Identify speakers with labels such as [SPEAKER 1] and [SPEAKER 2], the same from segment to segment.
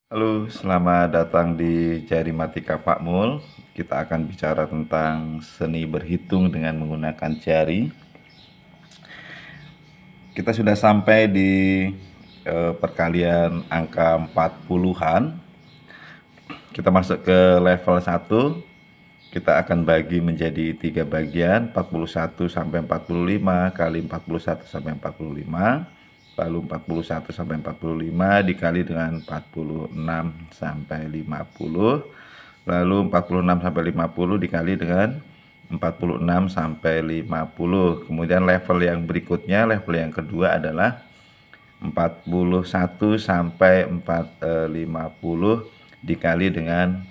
[SPEAKER 1] Halo, selamat datang di Jarimatika Pak Mul. Kita akan bicara tentang seni berhitung dengan menggunakan jari. Kita sudah sampai di perkalian angka 40-an. Kita masuk ke level 1. Kita akan bagi menjadi 3 bagian, 41 sampai 45 kali 41 sampai 45. Lalu 41 sampai 45 dikali dengan 46 sampai 50. Lalu 46 sampai 50 dikali dengan 46 sampai 50. Kemudian level yang berikutnya, level yang kedua adalah 41 sampai 50 dikali dengan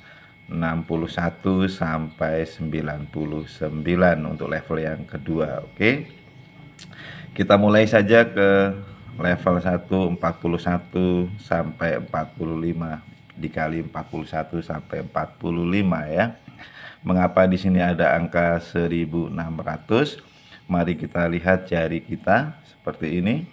[SPEAKER 1] 61 sampai 99 untuk level yang kedua. Oke. Kita mulai saja ke level 1, 41 sampai 45 dikali 41 sampai 45 ya. Mengapa di sini ada angka 1600? Mari kita lihat jari kita seperti ini.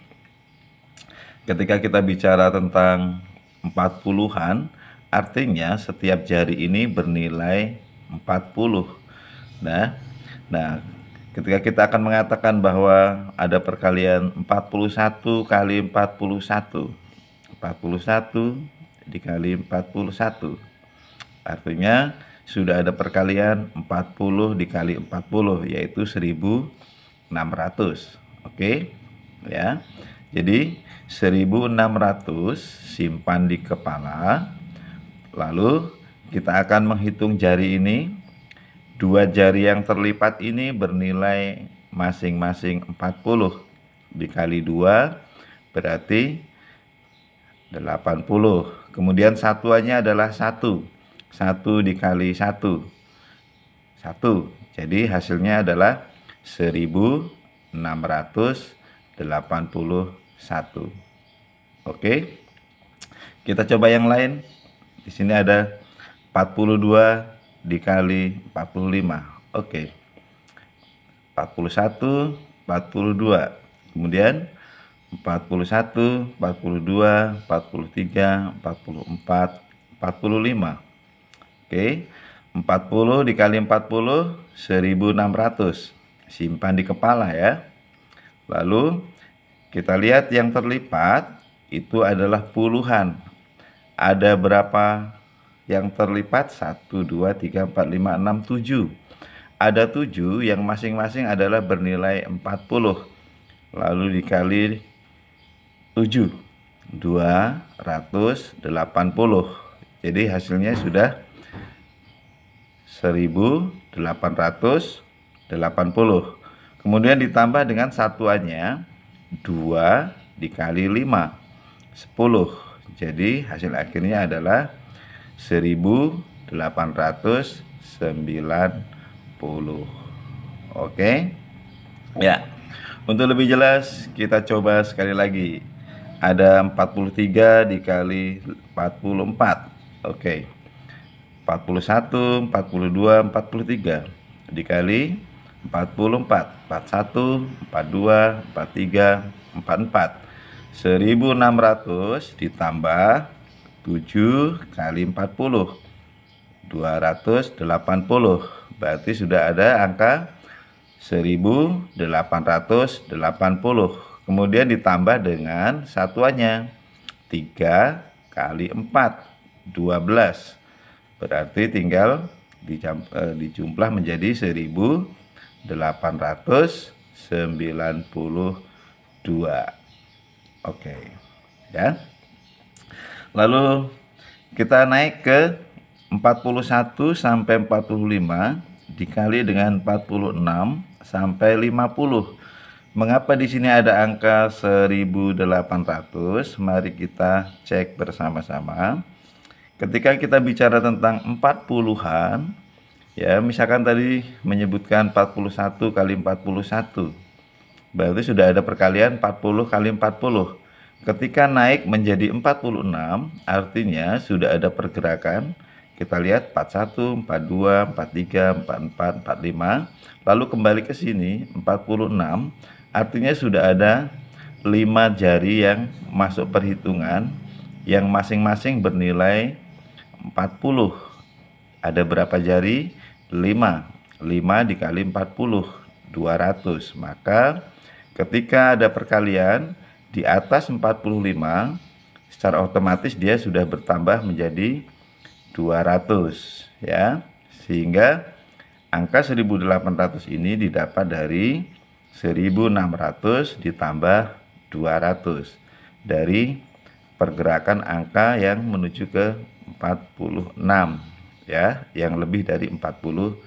[SPEAKER 1] Ketika kita bicara tentang 40-an, artinya setiap jari ini bernilai 40. Nah, ketika kita akan mengatakan bahwa ada perkalian 41 kali 41, 41 dikali 41, artinya sudah ada perkalian 40 dikali 40, yaitu 1600. Oke ya. Jadi 1600 simpan di kepala. Lalu kita akan menghitung jari ini. Dua jari yang terlipat ini bernilai masing-masing 40. Dikali 2 berarti 80. Kemudian satuannya adalah 1. 1 dikali 1. 1. Jadi hasilnya adalah 1681. Oke. Kita coba yang lain. Di sini ada 42 dikali 45. Oke. 41, 42. Kemudian 41, 42, 43, 44, 45. Oke. 40 dikali 40, 1600. Simpan di kepala ya. Lalu kita lihat yang terlipat itu adalah puluhan. Ada berapa yang terlipat? 1, 2, 3, 4, 5, 6, 7. Ada 7 yang masing-masing adalah bernilai 40. Lalu dikali 7, 280. Jadi hasilnya sudah 1880. Kemudian ditambah dengan satuannya 2 dikali 5, 10. Jadi hasil akhirnya adalah 1890. Oke ya. Untuk lebih jelas kita coba sekali lagi. Ada 43 dikali 44. Oke. 41, 42, 43 dikali 44, 41, 42, 43, 44. 1600 ditambah 7 kali 40, 280. Berarti sudah ada angka 1880. Kemudian ditambah dengan satuannya 3 kali 4, 12. Berarti tinggal dijumlah menjadi 1892. Oke ya. Lalu kita naik ke 41 sampai 45 dikali dengan 46 sampai 50. Mengapa di sini ada angka 1800? Mari kita cek bersama-sama. Ketika kita bicara tentang 40-an, ya misalkan tadi menyebutkan 41 kali 41. Berarti sudah ada perkalian 40 kali 40. Ketika naik menjadi 46, artinya sudah ada pergerakan. Kita lihat 41, 42, 43, 44, 45. Lalu kembali ke sini 46, artinya sudah ada 5 jari yang masuk perhitungan yang masing-masing bernilai 40. Ada berapa jari? 5. 5 dikali 40, 200. Maka ketika ada perkalian di atas 45, secara otomatis dia sudah bertambah menjadi 200 ya. Sehingga angka 1800 ini didapat dari 1600 ditambah 200 dari pergerakan angka yang menuju ke 46 ya, yang lebih dari 45.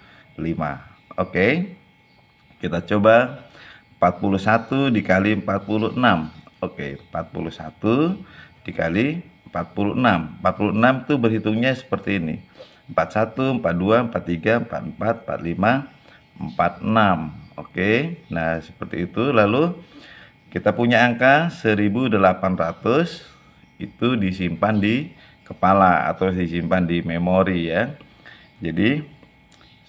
[SPEAKER 1] Oke, kita coba 41 dikali 46. Oke, 41 dikali 46. 46 itu berhitungnya seperti ini: 41, 42, 43, 44, 45, 46. Oke, nah seperti itu. Lalu kita punya angka 1800, itu disimpan di kepala atau disimpan di memori ya. Jadi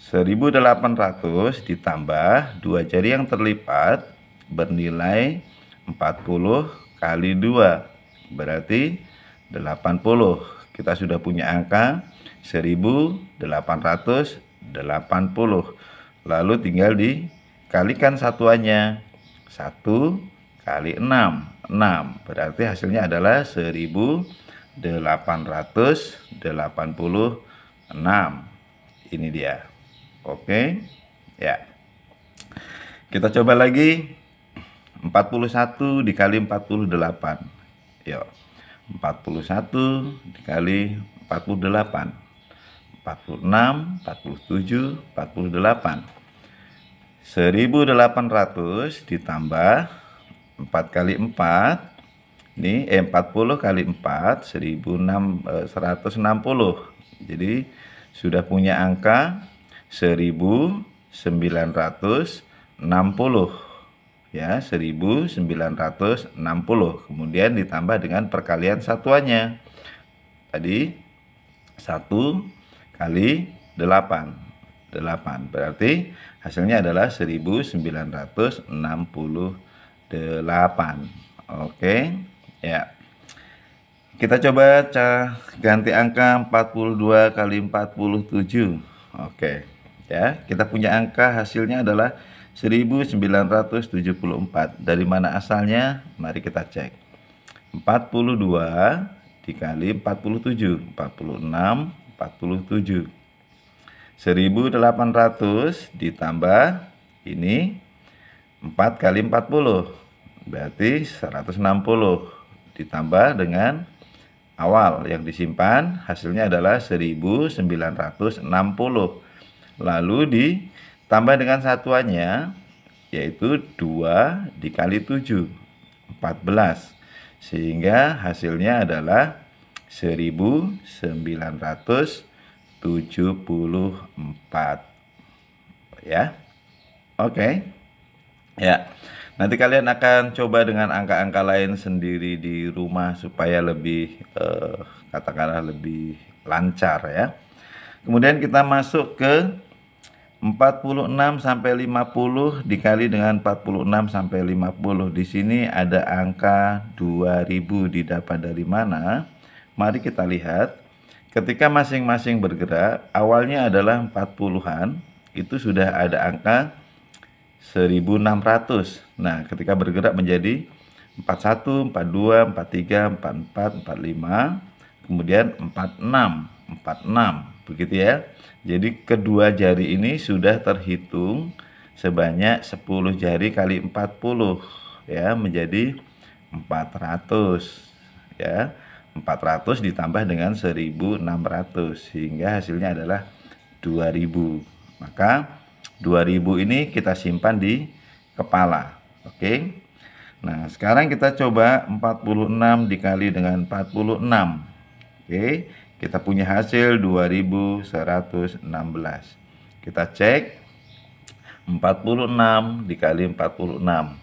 [SPEAKER 1] 1800 ditambah 2 jari yang terlipat bernilai 40 kali 2 berarti 80. Kita sudah punya angka 1880. Lalu tinggal dikalikan satuannya. 1 kali 6. 6 berarti hasilnya adalah 1886. Ini dia. Oke ya, kita coba lagi. 41 dikali 48. Yuk, 41 dikali 48, 46, 47, 48. 1800 ditambah 4 kali 4. Ini 40 kali 4, 160. Jadi sudah punya angka 1960 ya, 1960. Kemudian ditambah dengan perkalian satuannya. Tadi 1 kali 8. 8 berarti hasilnya adalah 1968. Oke ya, kita coba ganti angka 42 kali 47. Oke ya, kita punya angka hasilnya adalah 1974. Dari mana asalnya? Mari kita cek. 42 dikali 47, 46, 47. 1800 ditambah ini 4 kali 40 berarti 160 ditambah dengan awal yang disimpan, hasilnya adalah 1960. Lalu ditambah dengan satuannya, yaitu 2 dikali 7, 14. Sehingga hasilnya adalah 1974 ya. Oke ya, nanti kalian akan coba dengan angka-angka lain sendiri di rumah supaya lebih katakanlah lebih lancar ya. Kemudian kita masuk ke 46 sampai 50 dikali dengan 46 sampai 50. Di sini ada angka 2000, didapat dari mana? Mari kita lihat. Ketika masing-masing bergerak, awalnya adalah 40-an, itu sudah ada angka 1600. Nah, ketika bergerak menjadi 41, 42, 43, 44, 45, kemudian 46, 46, begitu ya. Jadi kedua jari ini sudah terhitung sebanyak 10 jari kali 40 ya, menjadi 400 ya. 400 ditambah dengan 1600 sehingga hasilnya adalah 2000. Maka 2000 ini kita simpan di kepala. Oke. Nah, sekarang kita coba 46 dikali dengan 46. Oke, kita punya hasil 2116. Kita cek 46 dikali 46.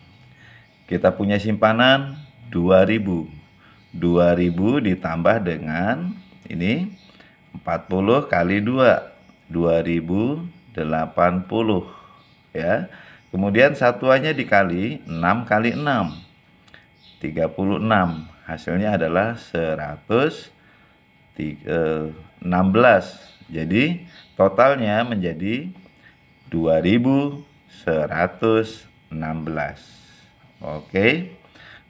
[SPEAKER 1] Kita punya simpanan 2000. 2000 ditambah dengan ini 40 kali 2, 2080 ya. Kemudian satuannya dikali 6 kali 6, 36. hasilnya adalah 116. Jadi totalnya menjadi 2116. Oke.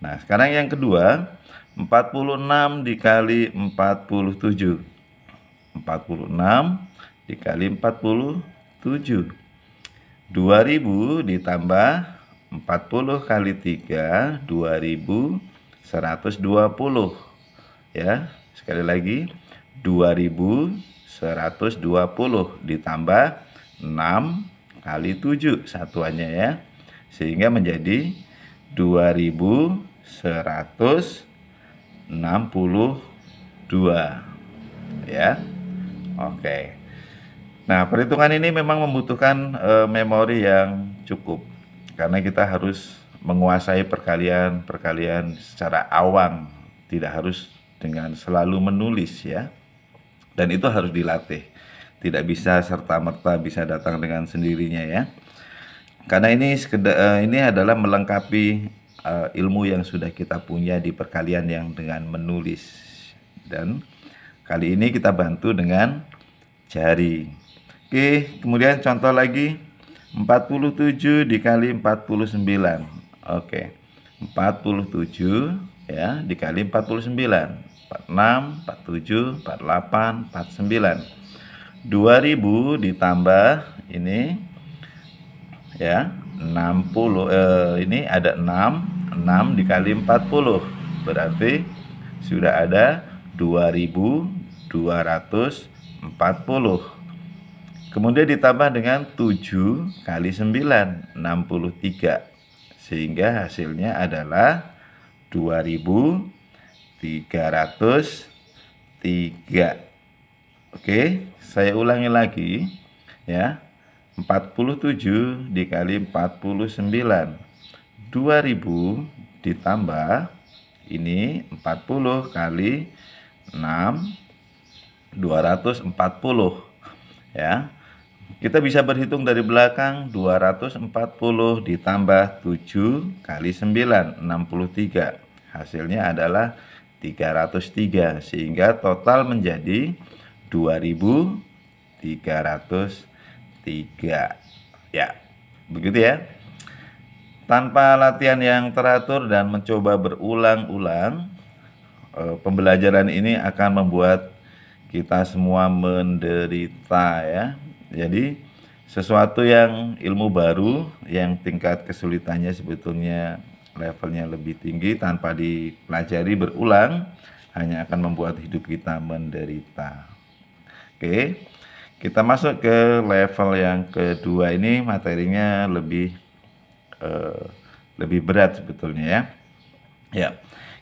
[SPEAKER 1] Nah, sekarang yang kedua, 46 dikali 47. 46 dikali 47. 2000 ditambah 40 kali 3, 2120. Ya, sekali lagi 2120 ditambah 6 kali 7 satuannya ya. Sehingga menjadi 2162 ya. Oke. Nah, perhitungan ini memang membutuhkan memori yang cukup karena kita harus menguasai perkalian secara awam, tidak harus dengan selalu menulis ya. Dan itu harus dilatih. Tidak bisa serta-merta bisa datang dengan sendirinya ya. Karena ini adalah melengkapi ilmu yang sudah kita punya di perkalian yang dengan menulis. Dan kali ini kita bantu dengan jari. Oke, kemudian contoh lagi 47 dikali 49. Oke, 47 ya dikali 49. 46, 47, 48, 49. 2000 ditambah ini ya 60, ini ada 6 dikali 40 berarti sudah ada 2240. Kemudian ditambah dengan 7 kali 9, 63, sehingga hasilnya adalah 2303. Oke, saya ulangi lagi ya. 47 dikali 49. 2000 ditambah ini 40 kali 6, 240 ya. Kita bisa berhitung dari belakang. 240 ditambah 7 kali 9, 63. Hasilnya adalah 303, sehingga total menjadi 2303 ya. Begitu ya. Tanpa latihan yang teratur dan mencoba berulang-ulang, pembelajaran ini akan membuat kita semua menderita ya. Jadi sesuatu yang ilmu baru yang tingkat kesulitannya sebetulnya levelnya lebih tinggi, tanpa dipelajari berulang hanya akan membuat hidup kita menderita. Oke, kita masuk ke level yang kedua. Ini materinya lebih berat sebetulnya ya. Ya,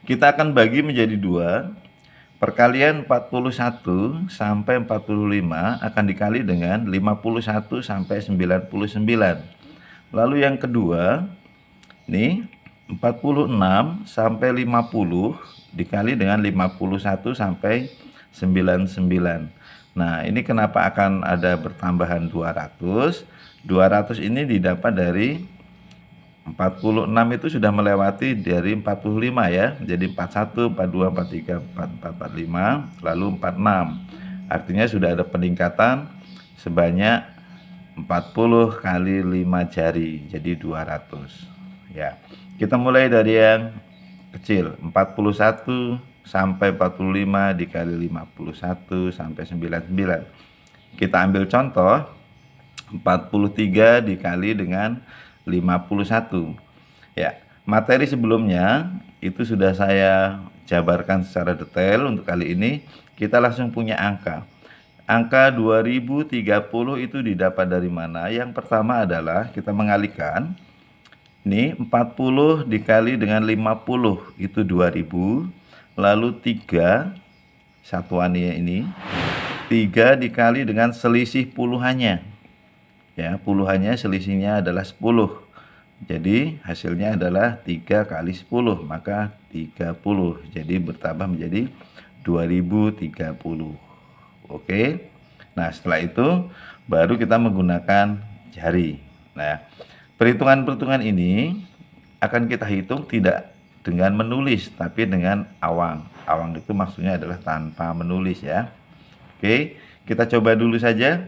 [SPEAKER 1] kita akan bagi menjadi dua. Perkalian 41 sampai 45 akan dikali dengan 51 sampai 99. Lalu yang kedua, ini 46 sampai 50 dikali dengan 51 sampai 99. Nah, ini kenapa akan ada bertambahan 200? 200 ini didapat dari 46 itu sudah melewati dari 45 ya. Jadi 41, 42, 43, 44, 45, lalu 46. Artinya sudah ada peningkatan sebanyak 40 kali 5 jari, jadi 200. Ya. Kita mulai dari yang kecil, 41 sampai 45 dikali 51 sampai 99. Kita ambil contoh 43 dikali dengan 51. Ya, materi sebelumnya itu sudah saya jabarkan secara detail. Untuk kali ini kita langsung punya angka. Angka 2030 itu didapat dari mana? Yang pertama adalah kita mengalihkan. Ini 40 dikali dengan 50 itu 2000. Lalu 3 satuannya ini 3 dikali dengan selisih puluhannya. Ya, puluhannya selisihnya adalah 10. Jadi hasilnya adalah 3 kali 10, maka 30. Jadi bertambah menjadi 2030. Oke. Nah, setelah itu baru kita menggunakan jari. Nah, perhitungan-perhitungan ini akan kita hitung tidak dengan menulis, tapi dengan awang. Awang itu maksudnya adalah tanpa menulis ya. Oke, kita coba dulu saja.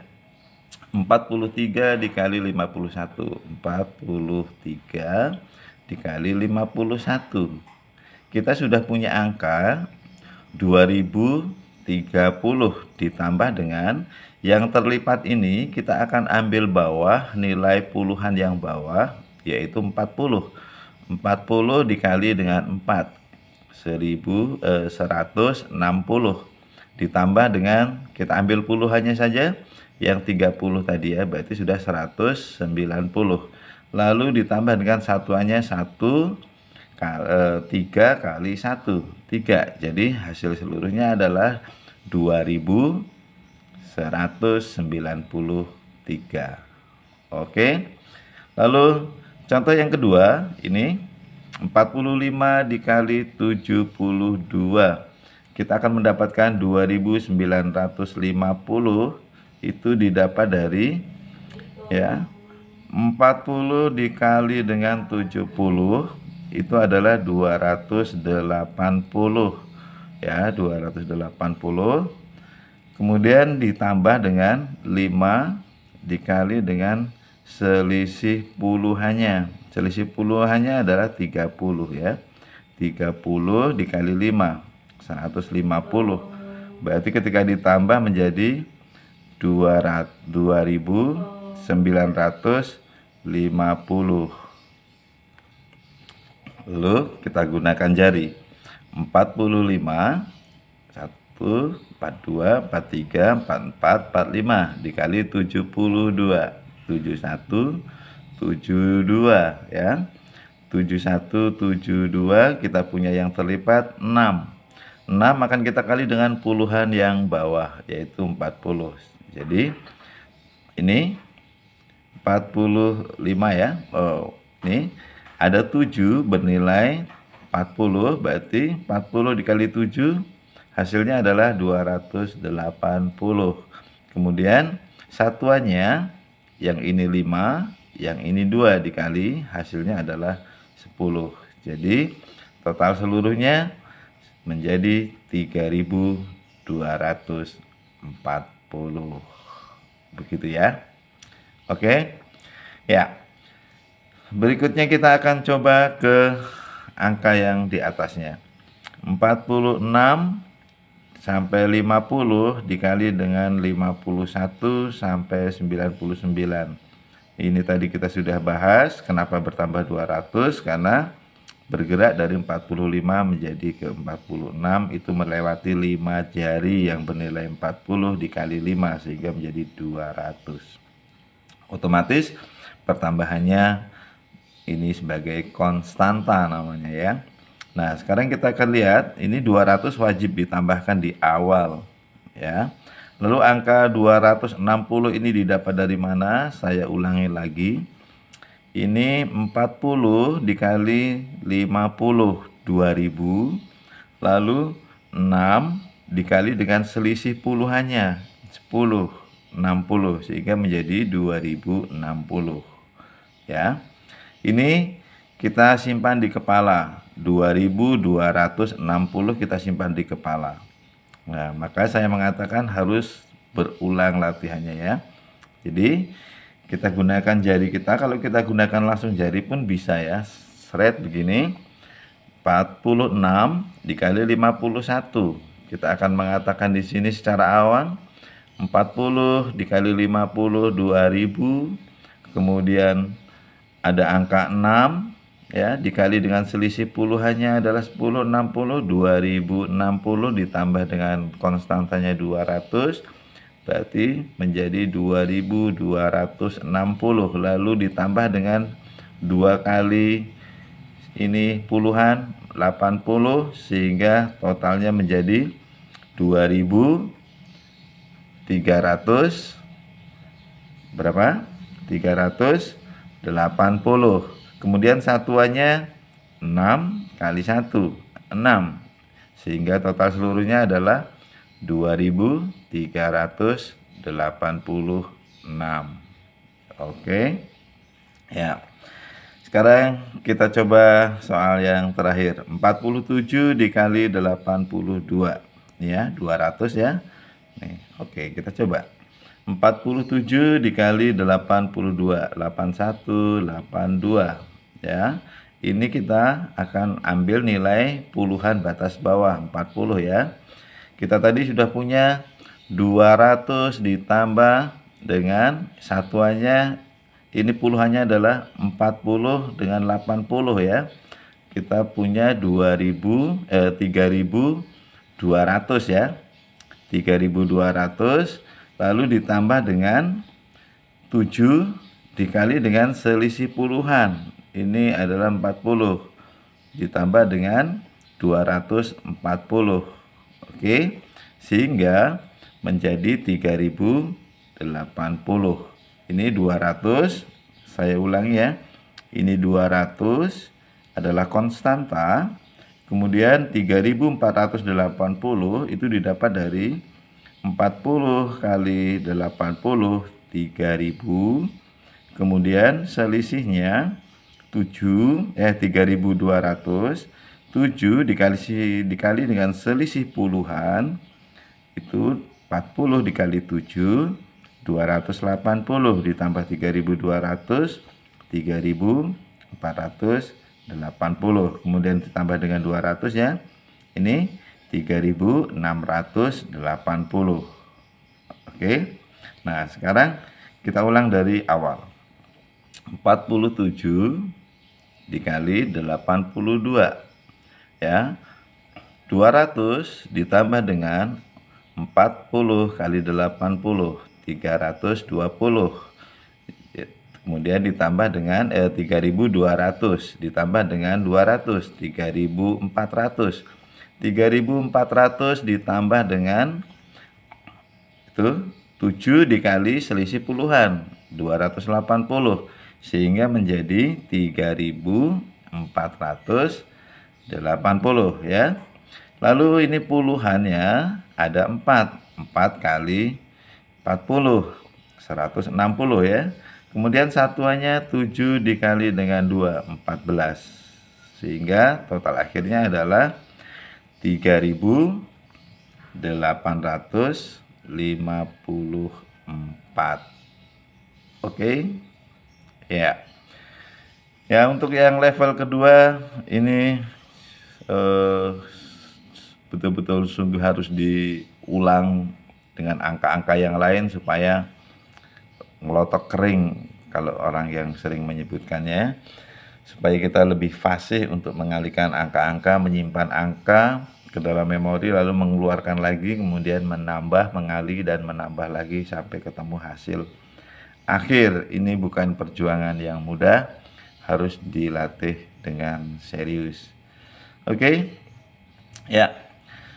[SPEAKER 1] 43 dikali 51. 43 dikali 51. Kita sudah punya angka 2030 ditambah dengan yang terlipat ini, kita akan ambil bawah, nilai puluhan yang bawah yaitu 40. 40 dikali dengan 4, 160 ditambah dengan, kita ambil puluhannya saja yang 30 tadi ya, berarti sudah 190. Lalu ditambah dengan satuannya 3 kali 1, 3. Jadi hasil seluruhnya adalah 2193. Oke. Lalu contoh yang kedua, ini 45 dikali 72. Kita akan mendapatkan 2950. Itu didapat dari ya 40 dikali dengan 70 itu adalah 280 ya, 280. Kemudian ditambah dengan 5 dikali dengan selisih puluhannya. Selisih puluhannya adalah 30 ya. 30 dikali 5, 150. Berarti ketika ditambah menjadi 2950. Lalu kita gunakan jari. 45, 1, 42, 43, 44, 45 dikali 72. 71, 72 ya. 7172, kita punya yang terlipat 6. 6 akan kita kali dengan puluhan yang bawah yaitu 40. Jadi ini 45 ya. Ini ada 7 bernilai 40, berarti 40 dikali 7 hasilnya adalah 280. Kemudian satuannya yang ini 5, yang ini 2 dikali hasilnya adalah 10. Jadi total seluruhnya menjadi 3240. Begitu ya. Oke. Ya. Berikutnya kita akan coba ke angka yang di atasnya. 46 sampai 50 dikali dengan 51 sampai 99. Ini tadi kita sudah bahas kenapa bertambah 200, karena bergerak dari 45 menjadi ke 46 itu melewati 5 jari yang bernilai 40 dikali 5 sehingga menjadi 200. Otomatis pertambahannya ini sebagai konstanta namanya ya. Nah, sekarang kita akan lihat ini 200 wajib ditambahkan di awal ya. Lalu angka 260 ini didapat dari mana? Saya ulangi lagi. Ini 40 dikali 50, 2000. Lalu 6 dikali dengan selisih puluhannya, 10, 60 sehingga menjadi 2060 ya. Ini kita simpan di kepala, 2260 kita simpan di kepala. Nah, maka saya mengatakan harus berulang latihannya ya. Jadi kita gunakan jari kita, kalau kita gunakan langsung jari pun bisa ya. Seret begini. 46 dikali 51. Kita akan mengatakan di sini secara awang 40 dikali 50 2000. Kemudian ada angka 6 ya, dikali dengan selisih puluhannya adalah 10, 60, 2060 ditambah dengan konstantanya 200, berarti menjadi 2260. Lalu ditambah dengan 2 kali ini puluhan 80 sehingga totalnya menjadi 2300 berapa? 380. Kemudian satuannya 6 kali 1, 6. Sehingga total seluruhnya adalah 2386. Oke. Ya. Sekarang kita coba soal yang terakhir. 47 dikali 82. Ya, 200 ya. Nih, oke, kita coba. 47 dikali 82. 8182. Ya. Ini kita akan ambil nilai puluhan batas bawah 40 ya. Kita tadi sudah punya 200 ditambah dengan satuannya, ini puluhannya adalah 40 dengan 80 ya. Kita punya 3200 ya. 3200 lalu ditambah dengan 7 dikali dengan selisih puluhan. Ini adalah 40 ditambah dengan 240. Oke. Sehingga menjadi 3080. Ini 200, saya ulangi ya. Ini 200 adalah konstanta. Kemudian 3480 itu didapat dari 40 kali 80, 3000. Kemudian selisihnya 3200. 7 dikali dengan selisih puluhan itu 40 dikali 7, 280 ditambah 3200, 3480. Kemudian ditambah dengan 200 ya. Ini 3680. Oke. Nah, sekarang kita ulang dari awal. 47 dikali 82 ya. 200 ditambah dengan 40 kali 80, 320. Kemudian ditambah dengan 3200 ditambah dengan 200, 3400. 3400 ditambah dengan itu 7 dikali selisih puluhan 280 sehingga menjadi 3480 ya. Lalu ini puluhannya ada 4 kali 40 160 ya. Kemudian satuannya 7 dikali dengan 2 14 sehingga total akhirnya adalah 3854. Oke ya. Ya, untuk yang level kedua ini betul-betul sungguh harus diulang dengan angka-angka yang lain supaya ngelotok kering kalau orang yang sering menyebutkannya, supaya kita lebih fasih untuk mengalihkan angka-angka, menyimpan angka ke dalam memori lalu mengeluarkan lagi, kemudian menambah, mengalih dan menambah lagi sampai ketemu hasil akhir. Ini bukan perjuangan yang mudah, harus dilatih dengan serius. Oke. Ya.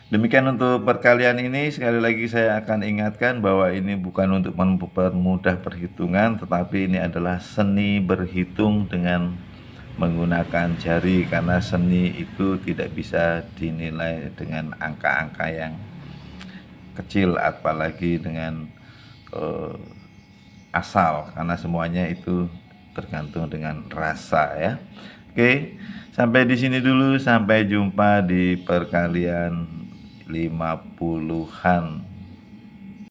[SPEAKER 1] Demikian untuk perkalian ini. Sekali lagi saya akan ingatkan bahwa ini bukan untuk mempermudah perhitungan, tetapi ini adalah seni berhitung dengan menggunakan jari, karena seni itu tidak bisa dinilai dengan angka-angka yang kecil, apalagi dengan asal, karena semuanya itu tergantung dengan rasa ya. Oke, sampai di sini dulu, sampai jumpa di perkalian 50-an